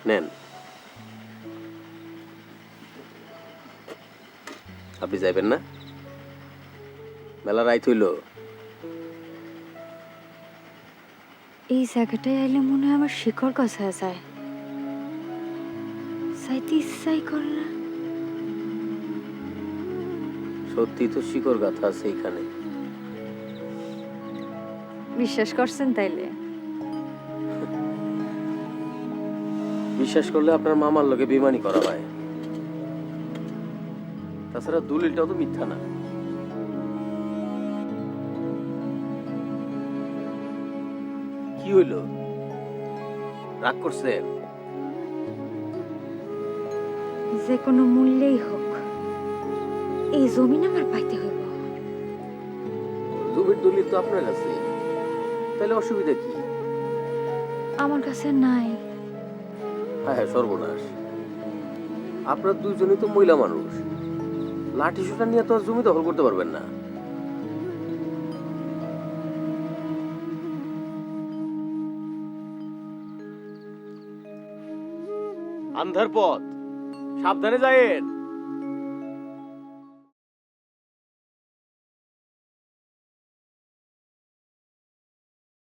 নেন। আপনি যাইবেন না? মেলা রাইত হইল। এই জায়গাটায় আইলে মনে হয় আমার শিকড় গছা যায়, যাইতে ইচ্ছাই করে না। সত্যি তো শিকড় গাথা আছে এখানে। বিশ্বাস করছেন তাইলে? বিশ্বাস করলে আপনার মামার লোকে বেমানি করা হয়। তাছাড়া দলিলটাও তো মিথ্যা না। কি হইল? রাগ করছেন? যে কোনো মূল্যেই হোক এই জমিন আমার পাইতে হইব। জমির দলিল তো আপনার কাছে, তাহলে অসুবিধা কি? আমার কাছে নাই। হ্যাঁ হ্যাঁ, সর্বনাশ। আপনার দুইজনই তো মহিলা মানুষ, লাঠি সোটা নিয়ে তো আর জমি দখল করতে পারবেন না। আন্ধার পথ, সাবধানে যায়েন।